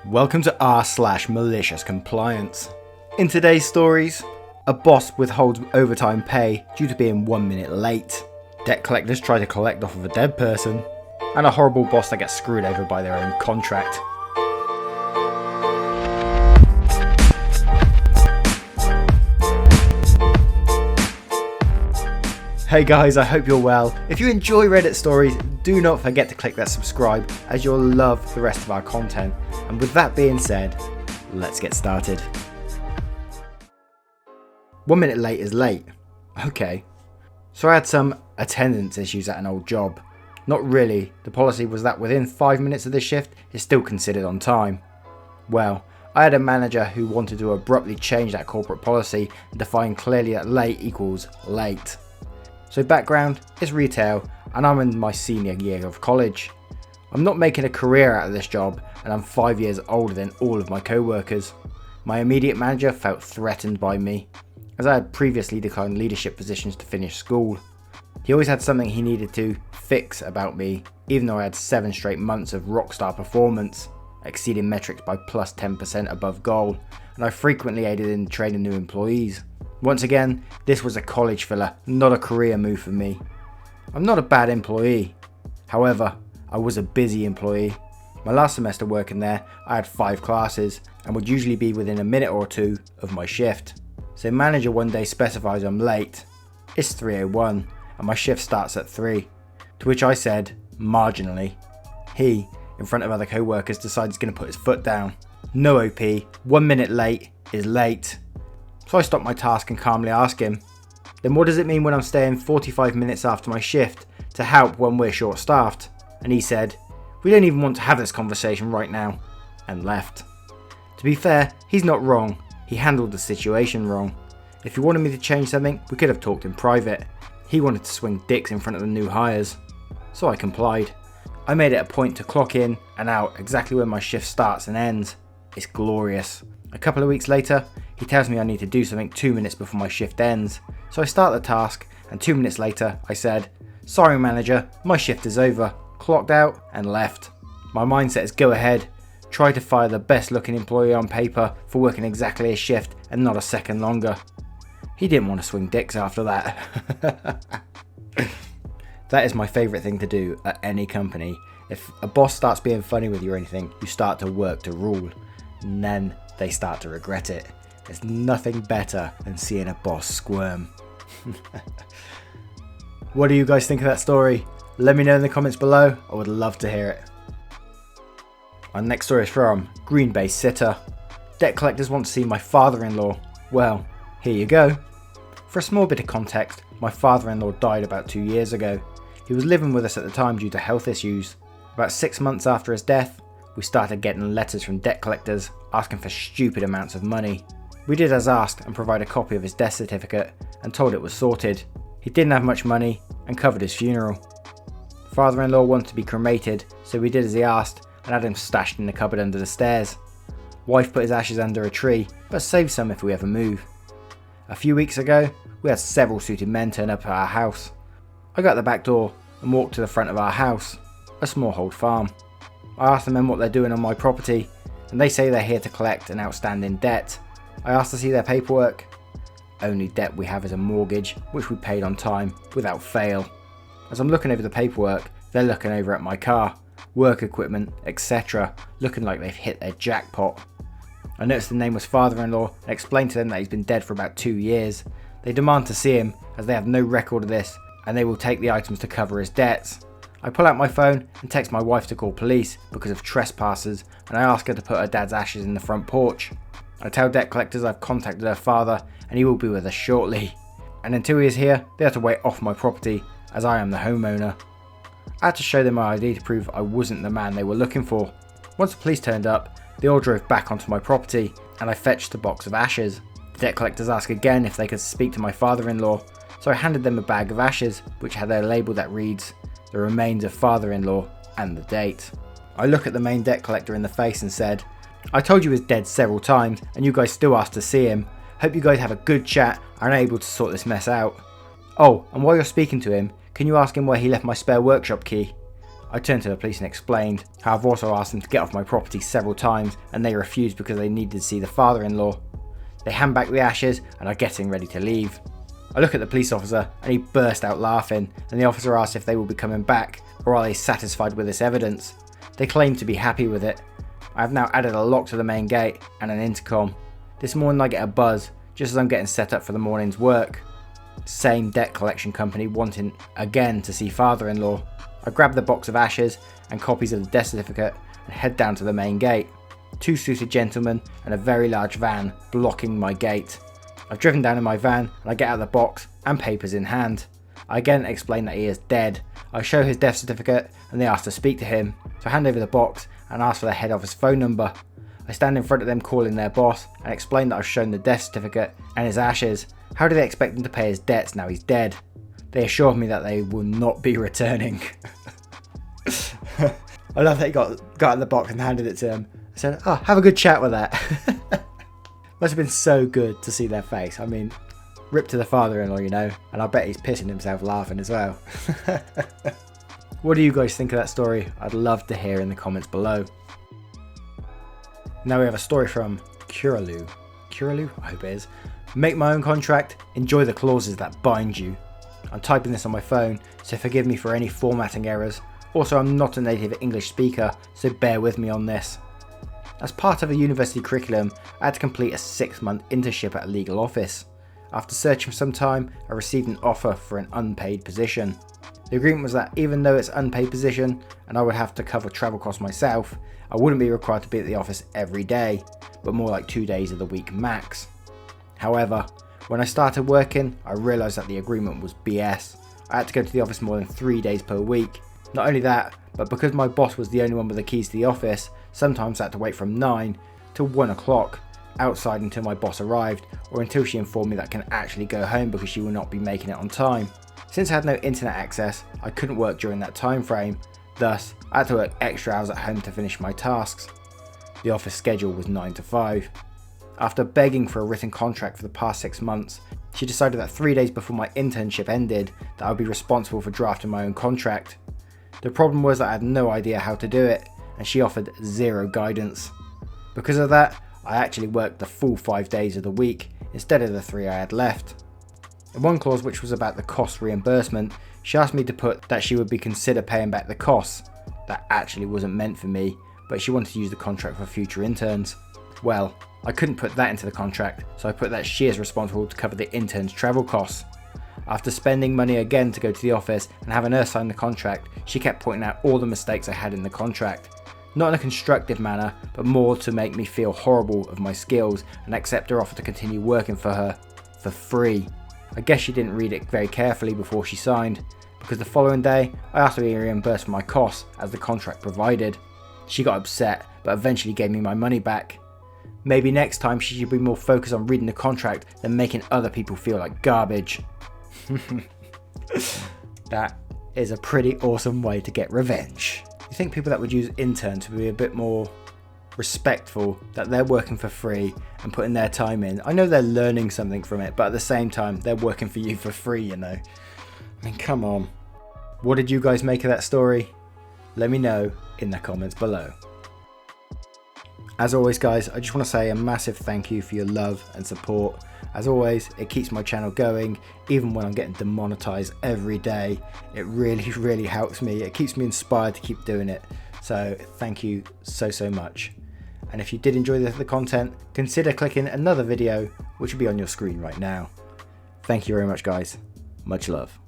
Welcome to r/MaliciousCompliance. In today's stories, a boss withholds overtime pay due to being 1 minute late, debt collectors try to collect off of a dead person, and a horrible boss that gets screwed over by their own contract. Hey guys, I hope you're well. If you enjoy Reddit stories, do not forget to click that subscribe as you'll love the rest of our content. And with that being said, let's get started. 1 minute late is late. Okay. So I had some attendance issues at an old job. Not really. The policy was that within 5 minutes of the shift, it's still considered on time. Well, I had a manager who wanted to abruptly change that corporate policy and define clearly that late equals late. So background, it's retail and I'm in my senior year of college. I'm not making a career out of this job and I'm 5 years older than all of my co-workers. My immediate manager felt threatened by me, as I had previously declined leadership positions to finish school. He always had something he needed to fix about me, even though I had 7 straight months of rockstar performance, exceeding metrics by plus 10% above goal, and I frequently aided in training new employees. Once again, this was a college filler, not a career move for me. I'm not a bad employee. However, I was a busy employee. My last semester working there, I had 5 classes and would usually be within a minute or two of my shift. So manager one day specifies I'm late. It's 3:01 and my shift starts at 3. To which I said, marginally. He, in front of other co-workers, decides he's going to put his foot down. No OP, 1 minute late is late. So I stop my task and calmly ask him, then what does it mean when I'm staying 45 minutes after my shift to help when we're short staffed? And he said, we don't even want to have this conversation right now, and left. To be fair, he's not wrong, he handled the situation wrong. If he wanted me to change something, we could have talked in private. He wanted to swing dicks in front of the new hires. So I complied. I made it a point to clock in and out exactly when my shift starts and ends. It's glorious. A couple of weeks later, he tells me I need to do something 2 minutes before my shift ends. So I start the task, and 2 minutes later I said, sorry manager, my shift is over, clocked out and left. My mindset is go ahead, try to fire the best looking employee on paper for working exactly a shift and not a second longer. He didn't want to swing dicks after that. That is my favourite thing to do at any company. If a boss starts being funny with you or anything, you start to work to rule, and then they start to regret it. There's nothing better than seeing a boss squirm. What do you guys think of that story? Let me know in the comments below, I would love to hear it. Our next story is from Green Bay Sitter. Debt collectors want to see my father-in-law. Well, here you go. For a small bit of context, my father-in-law died about 2 years ago. He was living with us at the time due to health issues. About 6 months after his death, we started getting letters from debt collectors asking for stupid amounts of money. We did as asked and provided a copy of his death certificate and told it was sorted. He didn't have much money and covered his funeral. Father-in-law wanted to be cremated, so we did as he asked and had him stashed in the cupboard under the stairs. Wife put his ashes under a tree, but saved some if we ever move. A few weeks ago, we had several suited men turn up at our house. I got at the back door and walked to the front of our house, a small hold farm. I asked the men what they're doing on my property, and they say they're here to collect an outstanding debt. I asked to see their paperwork. Only debt we have is a mortgage, which we paid on time, without fail. As I'm looking over the paperwork, they're looking over at my car, work equipment, etc., looking like they've hit their jackpot. I noticed the name was father-in-law and explained to them that he's been dead for about 2 years. They demand to see him, as they have no record of this, and they will take the items to cover his debts. I pull out my phone and text my wife to call police because of trespassers, and I ask her to put her dad's ashes in the front porch. I tell debt collectors I've contacted her father and he will be with us shortly. And until he is here, they have to wait off my property as I am the homeowner. I had to show them my ID to prove I wasn't the man they were looking for. Once the police turned up, they all drove back onto my property and I fetched a box of ashes. The debt collectors asked again if they could speak to my father-in-law, so I handed them a bag of ashes which had a label that reads, the remains of father-in-law and the date. I look at the main debt collector in the face and said, I told you he was dead several times and you guys still asked to see him. Hope you guys have a good chat and are able to sort this mess out. Oh, and while you're speaking to him, can you ask him where he left my spare workshop key? I turned to the police and explained how I've also asked them to get off my property several times and they refused because they needed to see the father-in-law. They hand back the ashes and are getting ready to leave. I look at the police officer and he burst out laughing, and the officer asks if they will be coming back or are they satisfied with this evidence. They claim to be happy with it. I have now added a lock to the main gate and an intercom. This morning I get a buzz just as I'm getting set up for the morning's work. Same debt collection company wanting again to see father-in-law. I grab the box of ashes and copies of the death certificate and head down to the main gate. 2 suited gentlemen and a very large van blocking my gate. I've driven down in my van and I get out the box and papers in hand. I again explain that he is dead. I show his death certificate and they ask to speak to him. So I hand over the box and ask for the head office phone number. I stand in front of them calling their boss and explain that I've shown the death certificate and his ashes. How do they expect him to pay his debts now he's dead? They assured me that they will not be returning. I love that he got in the box and handed it to him. I said, oh, have a good chat with that. Must have been so good to see their face. I mean, rip to the father-in-law, you know, and I bet he's pissing himself laughing as well. What do you guys think of that story? I'd love to hear in the comments below. Now we have a story from Kuralu. Kuralu? I hope it is. Make my own contract, enjoy the clauses that bind you. I'm typing this on my phone, so forgive me for any formatting errors. Also, I'm not a native English speaker, so bear with me on this. As part of a university curriculum, I had to complete a 6-month internship at a legal office. After searching for some time, I received an offer for an unpaid position. The agreement was that even though it's an unpaid position and I would have to cover travel costs myself, I wouldn't be required to be at the office every day, but more like 2 days of the week max. However, when I started working, I realised that the agreement was BS. I had to go to the office more than 3 days per week. Not only that, but because my boss was the only one with the keys to the office, sometimes I had to wait from 9 till 1 o'clock outside until my boss arrived, or until she informed me that I can actually go home because she will not be making it on time. Since I had no internet access, I couldn't work during that time frame. Thus, I had to work extra hours at home to finish my tasks. The office schedule was 9 to 5. After begging for a written contract for the past 6 months, she decided that 3 days before my internship ended that I would be responsible for drafting my own contract. The problem was that I had no idea how to do it, and she offered zero guidance. Because of that, I actually worked the full 5 days of the week instead of the 3 I had left. In one clause, which was about the cost reimbursement, she asked me to put that she would be consider paying back the costs. That actually wasn't meant for me, but she wanted to use the contract for future interns. Well, I couldn't put that into the contract, so I put that she is responsible to cover the interns' travel costs. After spending money again to go to the office and having her sign the contract, she kept pointing out all the mistakes I had in the contract. Not in a constructive manner, but more to make me feel horrible of my skills and accept her offer to continue working for her for free. I guess she didn't read it very carefully before she signed, because the following day I asked to be reimbursed for my costs as the contract provided. She got upset, but eventually gave me my money back. Maybe next time she should be more focused on reading the contract than making other people feel like garbage. That is a pretty awesome way to get revenge. You think people that would use interns would be a bit more respectful, that they're working for free and putting their time in. I know they're learning something from it, but at the same time they're working for you for free, you know. I mean, come on. What did you guys make of that story? Let me know in the comments below. As always guys, I just want to say a massive thank you for your love and support. As always, it keeps my channel going, even when I'm getting demonetized every day. It really helps me. It keeps me inspired to keep doing it. So thank you so much. And if you did enjoy the content, consider clicking another video, which will be on your screen right now. Thank you very much guys. Much love.